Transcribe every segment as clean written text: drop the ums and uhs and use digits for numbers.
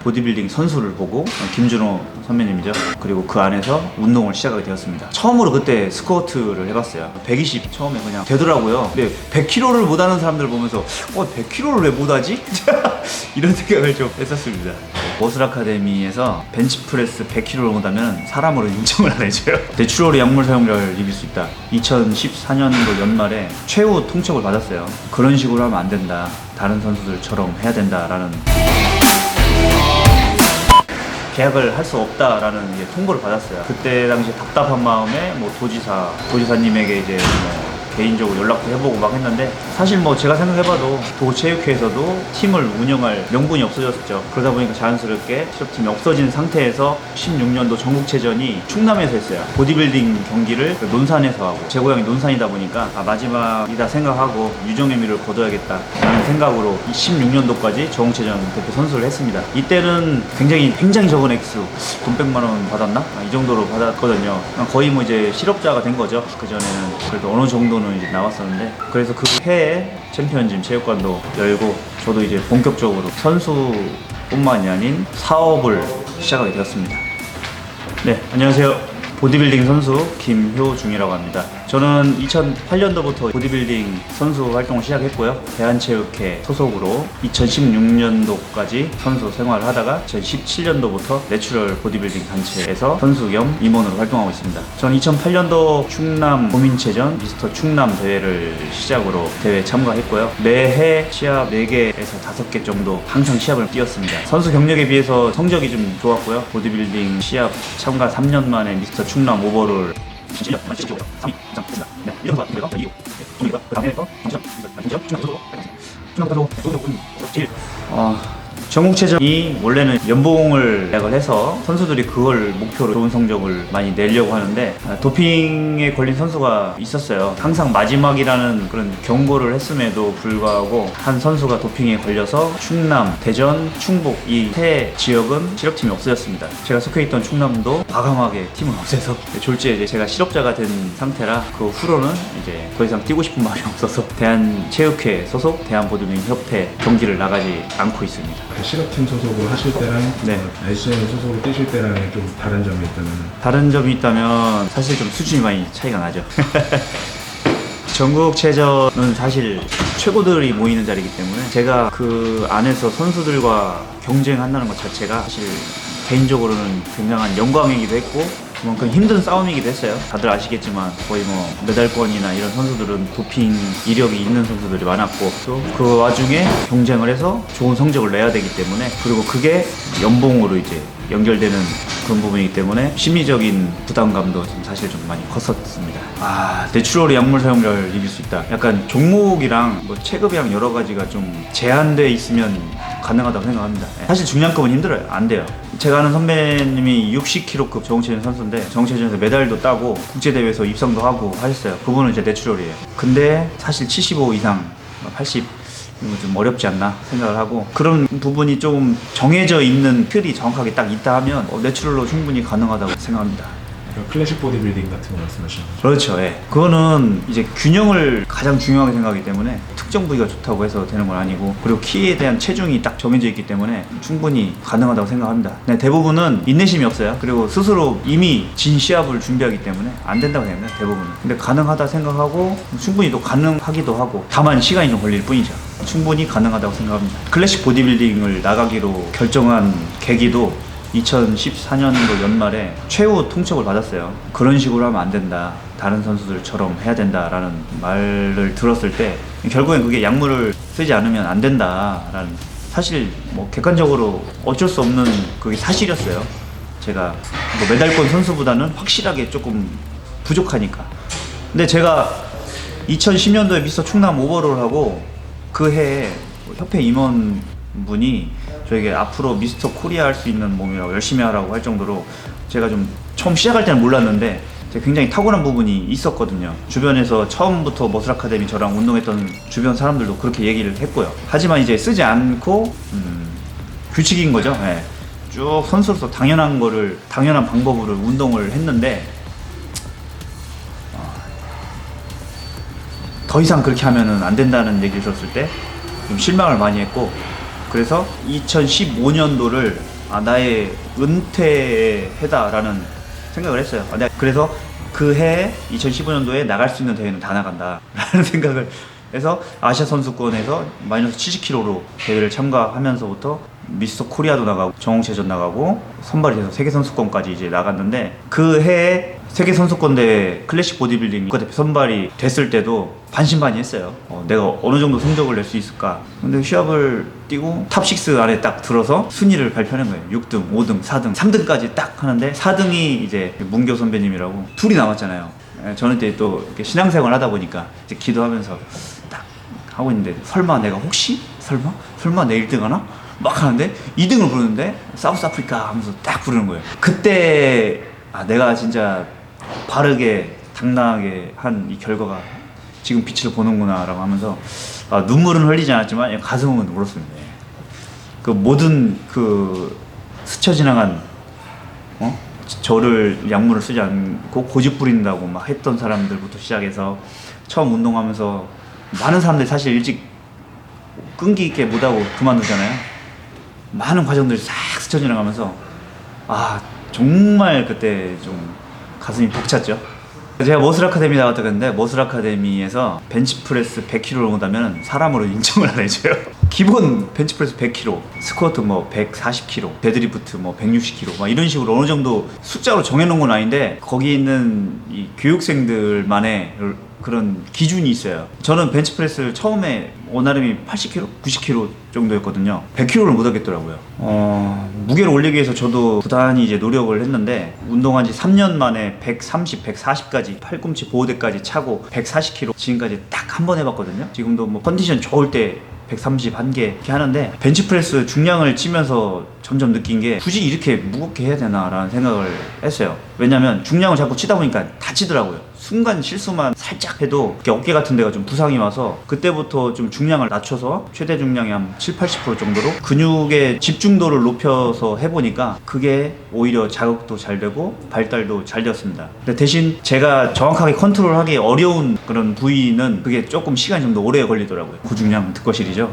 보디빌딩 선수를 보고 김준호 선배님이죠. 그리고 그 안에서 운동을 시작하게 되었습니다. 처음으로 그때 스쿼트를 해봤어요. 120 처음에 그냥 되더라고요. 근데 100kg를 못하는 사람들 보면서 100kg를 왜 못하지? 이런 생각을 좀 했었습니다. 머슬 아카데미에서 벤치프레스 100kg를 못하면 사람으로 인정을 안 해줘요. 내추럴의 약물 사용자를 이길 수 있다. 2014년도 연말에 최후 통첩을 받았어요. 그런 식으로 하면 안 된다. 다른 선수들처럼 해야 된다라는 계약을 할 수 없다라는 통보를 받았어요. 그때 당시 답답한 마음에 도지사님에게 이제 개인적으로 연락도 해보고 막 했는데, 사실 제가 생각해봐도 도체육회에서도 팀을 운영할 명분이 없어졌죠. 그러다 보니까 자연스럽게 실업팀이 없어진 상태에서 16년도 전국체전이 충남에서 했어요. 보디빌딩 경기를 논산에서 하고, 제 고향이 논산이다 보니까 마지막이다 생각하고 유종의 미를 거둬야겠다 라는 생각으로 16년도까지 전국체전 대표 선수를 했습니다. 이때는 굉장히 적은 액수, 돈 100만 원 받았나? 이 정도로 받았거든요. 거의 이제 실업자가 된 거죠. 그전에는 그래도 어느 정도는 이제 나왔었는데, 그래서 그 해에 챔피언짐 체육관도 열고 저도 이제 본격적으로 선수뿐만이 아닌 사업을 시작하게 되었습니다. 네, 안녕하세요. 보디빌딩 선수 김효중이라고 합니다. 저는 2008년도부터 보디빌딩 선수 활동을 시작했고요. 대한체육회 소속으로 2016년도까지 선수 생활을 하다가 2017년도부터 내추럴 보디빌딩 단체에서 선수 겸 임원으로 활동하고 있습니다. 저는 2008년도 충남 고민체전 미스터 충남 대회를 시작으로 대회에 참가했고요. 매해 시합 4개에서 5개 정도 항상 시합을 뛰었습니다. 선수 경력에 비해서 성적이 좀 좋았고요. 보디빌딩 시합 참가 3년 만에 미스터 충남 오버롤 1년 3위 3위 네, 1년 동안 2위 그 다음에 제일 전국체전이 원래는 연봉을 계약을 해서 선수들이 그걸 목표로 좋은 성적을 많이 내려고 하는데, 도핑에 걸린 선수가 있었어요. 항상 마지막이라는 그런 경고를 했음에도 불구하고 한 선수가 도핑에 걸려서 충남, 대전, 충북 이 세 지역은 실업팀이 없어졌습니다. 제가 속해 있던 충남도 과감하게 팀을 없애서 졸지에 이제 제가 실업자가 된 상태라, 그 후로는 이제 더 이상 뛰고 싶은 마음이 없어서 대한체육회 소속 대한보디빌딩 협회 경기를 나가지 않고 있습니다. 실업팀 소속으로 하실 때랑 SN 소속으로 뛰실 때랑 좀 다른 점이 있다면? 다른 점이 있다면 사실 좀 수준이 많이 차이가 나죠. 전국체전은 사실 최고들이 모이는 자리이기 때문에 제가 그 안에서 선수들과 경쟁한다는 것 자체가 사실 개인적으로는 굉장한 영광이기도 했고, 그만큼 힘든 싸움이기도 했어요. 다들 아시겠지만 거의 메달권이나 이런 선수들은 도핑 이력이 있는 선수들이 많았고, 또 그 와중에 경쟁을 해서 좋은 성적을 내야 되기 때문에, 그리고 그게 연봉으로 이제 연결되는 그런 부분이기 때문에 심리적인 부담감도 사실 좀 많이 컸었습니다. 내추럴의 약물 사용자를 이길 수 있다. 약간 종목이랑 체급이랑 여러 가지가 좀 제한돼 있으면 가능하다고 생각합니다. 사실 중량급은 힘들어요. 안 돼요. 제가 아는 선배님이 60kg급 정체전 선수인데, 정체전에서 메달도 따고 국제대회에서 입상도 하고 하셨어요. 그분은 이제 내추럴이에요. 근데 사실 75 이상, 80 이거 좀 어렵지 않나 생각을 하고, 그런 부분이 좀 정해져 있는 틀이 정확하게 딱 있다 하면 내추럴로 충분히 가능하다고 생각합니다. 클래식 보디빌딩 같은 거 말씀하시는 거죠? 그렇죠. 예. 그거는 이제 균형을 가장 중요하게 생각하기 때문에 특정 부위가 좋다고 해서 되는 건 아니고, 그리고 키에 대한 체중이 딱 정해져 있기 때문에 충분히 가능하다고 생각합니다. 네, 대부분은 인내심이 없어요. 그리고 스스로 이미 진 시합을 준비하기 때문에 안 된다고 생각해요. 대부분은. 근데 가능하다 생각하고 충분히 또 가능하기도 하고, 다만 시간이 좀 걸릴 뿐이죠. 충분히 가능하다고 생각합니다. 클래식 보디빌딩을 나가기로 결정한 계기도 2014년도 연말에 최후 통첩을 받았어요. 그런 식으로 하면 안 된다. 다른 선수들처럼 해야 된다라는 말을 들었을 때, 결국엔 그게 약물을 쓰지 않으면 안 된다라는, 사실 객관적으로 어쩔 수 없는 그게 사실이었어요. 제가 메달권 선수보다는 확실하게 조금 부족하니까. 근데 제가 2010년도에 미스터 충남 오버롤하고 그 해에 협회 임원분이 저에게 앞으로 미스터 코리아 할 수 있는 몸이라고 열심히 하라고 할 정도로, 제가 좀 처음 시작할 때는 몰랐는데 제가 굉장히 타고난 부분이 있었거든요. 주변에서 처음부터 머슬 아카데미 저랑 운동했던 주변 사람들도 그렇게 얘기를 했고요. 하지만 이제 쓰지 않고 규칙인 거죠. 네. 쭉 선수로서 당연한 방법으로 운동을 했는데, 더 이상 그렇게 하면은 안 된다는 얘기를 들었을 때 좀 실망을 많이 했고, 그래서 2015년도를 나의 은퇴의 해다라는 생각을 했어요. 그래서 그 해에 2015년도에 나갈 수 있는 대회는 다 나간다 라는 생각을 해서 아시아 선수권에서 마이너스 70kg로 대회를 참가하면서부터 미스터 코리아도 나가고 정홍체전 나가고 선발이 돼서 세계선수권까지 이제 나갔는데, 그 해에 세계선수권 대회 클래식 보디빌딩 국가대표 선발이 됐을 때도 반신반의했어요. 내가 어느 정도 성적을 낼 수 있을까. 근데 시합을 뛰고 탑6 안에 딱 들어서 순위를 발표하는 거예요. 6등, 5등, 4등, 3등까지 딱 하는데 4등이 이제 문교 선배님이라고 둘이 남았잖아요. 저는 그때 또 이렇게 신앙생활 하다 보니까 이제 기도하면서 딱 하고 있는데, 설마 내가 혹시 설마 내 1등 하나? 막 하는데 2등을 부르는데 사우스 아프리카 하면서 딱 부르는 거예요. 그때 내가 진짜 바르게 당당하게 한 이 결과가 지금 빛을 보는구나 라고 하면서 눈물은 흘리지 않았지만 가슴은 울었습니다. 그 모든 그 스쳐 지나간 저를 약물을 쓰지 않고 고집 부린다고 막 했던 사람들부터 시작해서 처음 운동하면서 많은 사람들이 사실 일찍 끈기 있게 못하고 그만두잖아요. 많은 과정들이 싹 스쳐 지나가면서 정말 그때 좀 가슴이 벅찼죠. 제가 머슬 아카데미 나갔다 그랬는데, 머슬 아카데미에서 벤치프레스 100kg를 못하면 사람으로 인정을 안 해줘요. 기본 벤치프레스 100kg, 스쿼트 뭐 140kg, 데드리프트 뭐 160kg 막 이런 식으로 어느 정도 숫자로 정해놓은 건 아닌데, 거기 있는 이 교육생들만의 그런 기준이 있어요. 저는 벤치프레스를 처음에 원활함이 80kg, 90kg 정도였거든요. 100kg를 못 하겠더라고요. 무게를 올리기 위해서 저도 부단히 이제 노력을 했는데, 운동한 지 3년 만에 130, 140까지 팔꿈치 보호대까지 차고 140kg 지금까지 딱 한 번 해봤거든요. 지금도 뭐 컨디션 좋을 때 130 한 개 이렇게 하는데, 벤치프레스 중량을 치면서 점점 느낀 게 굳이 이렇게 무겁게 해야 되나 라는 생각을 했어요. 왜냐면 중량을 자꾸 치다 보니까 다치더라고요. 순간 실수만 살짝 해도 이렇게 어깨 같은 데가 좀 부상이 와서, 그때부터 좀 중량을 낮춰서 최대 중량의 한 70-80% 정도로 근육의 집중도를 높여서 해보니까 그게 오히려 자극도 잘 되고 발달도 잘 되었습니다. 근데 대신 제가 정확하게 컨트롤하기 어려운 그런 부위는 그게 조금 시간이 좀 더 오래 걸리더라고요. 고중량 특허실이죠.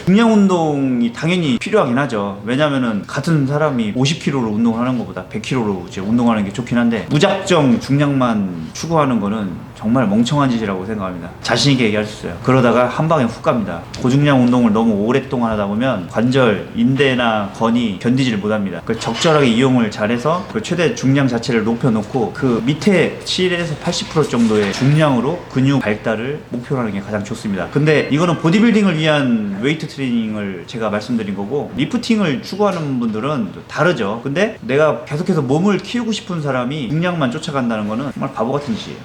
중량 운동이 당연히 필요하긴 하죠. 왜냐면은 같은 사람이 50kg로 운동하는 것보다 100kg로 이제 운동하는 게 좋긴 한데, 무작정 중량만 추구하는 거는 정말 멍청한 짓이라고 생각합니다. 자신 있게 얘기할 수 있어요. 그러다가 한 방에 훅 갑니다. 고중량 운동을 너무 오랫동안 하다 보면 관절, 인대나 건이 견디지를 못합니다. 그 적절하게 이용을 잘해서 그 최대 중량 자체를 높여놓고 그 밑에 7에서 80% 정도의 중량으로 근육 발달을 목표로 하는 게 가장 좋습니다. 근데 이거는 보디빌딩을 위한 웨이트 트레이닝을 제가 말씀드린 거고, 리프팅을 추구하는 분들은 다르죠. 근데 내가 계속해서 몸을 키우고 싶은 사람이 중량만 쫓아간다는 거는 정말 바보 같은 짓이에요.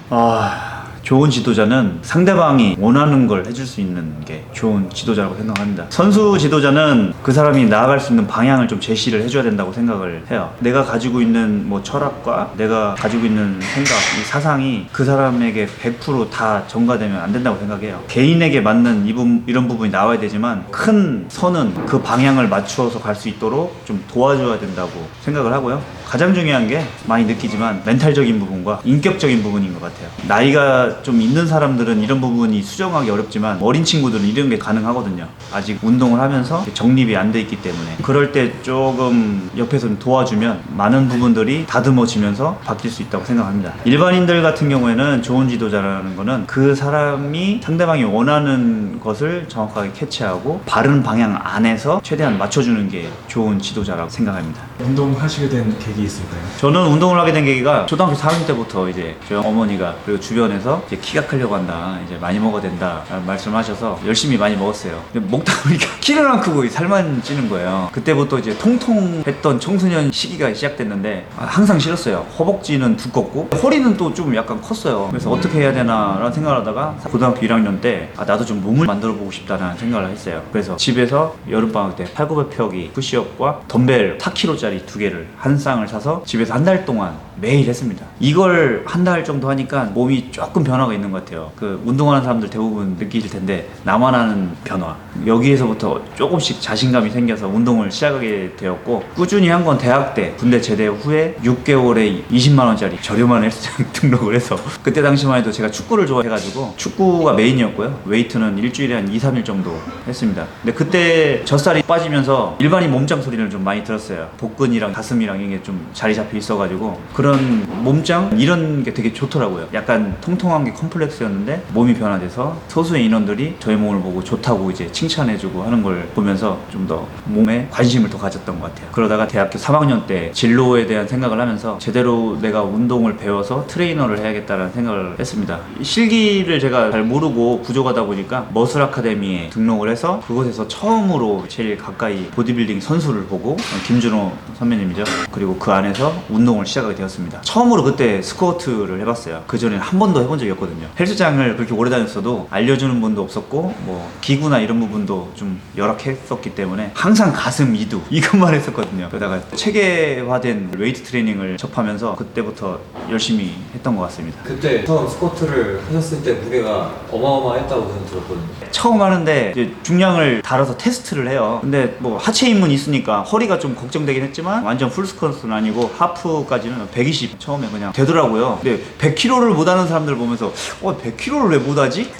좋은 지도자는 상대방이 원하는 걸 해줄 수 있는 게 좋은 지도자라고 생각합니다. 선수 지도자는 그 사람이 나아갈 수 있는 방향을 좀 제시를 해줘야 된다고 생각을 해요. 내가 가지고 있는 뭐 철학과 내가 가지고 있는 생각, 이 사상이 그 사람에게 100% 전가되면 안 된다고 생각해요. 개인에게 맞는 이런 부분이 나와야 되지만, 큰 선은 그 방향을 맞추어서 갈 수 있도록 좀 도와줘야 된다고 생각을 하고요. 가장 중요한 게 많이 느끼지만 멘탈적인 부분과 인격적인 부분인 것 같아요. 나이가 좀 있는 사람들은 이런 부분이 수정하기 어렵지만, 어린 친구들은 이런 게 가능하거든요. 아직 운동을 하면서 정립이 안 돼 있기 때문에. 그럴 때 조금 옆에서 도와주면 많은 부분들이 다듬어지면서 바뀔 수 있다고 생각합니다. 일반인들 같은 경우에는 좋은 지도자라는 거는 그 사람이 상대방이 원하는 것을 정확하게 캐치하고 바른 방향 안에서 최대한 맞춰주는 게 좋은 지도자라고 생각합니다. 운동하시게 된 계기 있을까요? 저는 운동을 하게 된 계기가 초등학교 4학년 때부터 이제 저희 어머니가, 그리고 주변에서 이제 키가 크려고 한다, 이제 많이 먹어야 된다 라는 말씀하셔서 열심히 많이 먹었어요. 근데 먹다 보니까 키는 안 크고 살만 찌는 거예요. 그때부터 이제 통통했던 청소년 시기가 시작됐는데 항상 싫었어요. 허벅지는 두껍고 허리는 또 좀 약간 컸어요. 그래서 어떻게 해야 되나 라는 생각을 하다가 고등학교 1학년 때 나도 좀 몸을 만들어 보고 싶다는 생각을 했어요. 그래서 집에서 여름방학 때 8,900펴기 푸시업과 덤벨 4kg짜리 2개를 한 쌍을 사서 집에서 한 달 동안 매일 했습니다. 이걸 한 달 정도 하니까 몸이 조금 변화가 있는 것 같아요. 그 운동하는 사람들 대부분 느끼실 텐데 나만 아는 변화. 여기에서부터 조금씩 자신감이 생겨서 운동을 시작하게 되었고, 꾸준히 한 건 대학 때 군대 제대 후에 6개월에 20만 원짜리 저렴한 헬스장 등록을 해서, 그때 당시만 해도 제가 축구를 좋아해가지고 축구가 메인이었고요. 웨이트는 일주일에 한 2, 3일 정도 했습니다. 근데 그때 젖살이 빠지면서 일반인 몸짱 소리를 좀 많이 들었어요. 복근이랑 가슴이랑 이게 좀 자리 잡혀 있어가지고, 그런 몸짱 이런 게 되게 좋더라고요. 약간 통통한 게 컴플렉스였는데 몸이 변화돼서 소수의 인원들이 저희 몸을 보고 좋다고 이제 칭찬해주고 하는 걸 보면서 좀 더 몸에 관심을 더 가졌던 것 같아요. 그러다가 대학교 3학년 때 진로에 대한 생각을 하면서 제대로 내가 운동을 배워서 트레이너를 해야겠다는 생각을 했습니다. 실기를 제가 잘 모르고 부족하다 보니까 머슬 아카데미에 등록을 해서 그곳에서 처음으로 제일 가까이 보디빌딩 선수를 보고, 김준호 선배님이죠. 그리고 그 안에서 운동을 시작하게 되었습니다. 처음으로 그때 스쿼트를 해봤어요. 그전에는 한 번도 해본 적이 없거든요. 헬스장을 그렇게 오래 다녔어도 알려주는 분도 없었고, 뭐 기구나 이런 부분도 좀 열악했었기 때문에 항상 가슴 이두 이것만 했었거든요. 그러다가 체계화된 웨이트 트레이닝을 접하면서 그때부터 열심히 했던 것 같습니다. 그때 처음 스쿼트를 하셨을 때 무게가 어마어마했다고 저는 들었거든요. 처음 하는데 이제 중량을 달아서 테스트를 해요. 근데 뭐 하체 입문 있으니까 허리가 좀 걱정되긴 했지만 완전 풀 스쿼트는 아니고 하프까지는 120 처음에 그냥 되더라고요. 근데 100kg를 못하는 사람들 보면서 100kg를 왜 못하지?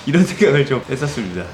이런 생각을 좀 했었습니다.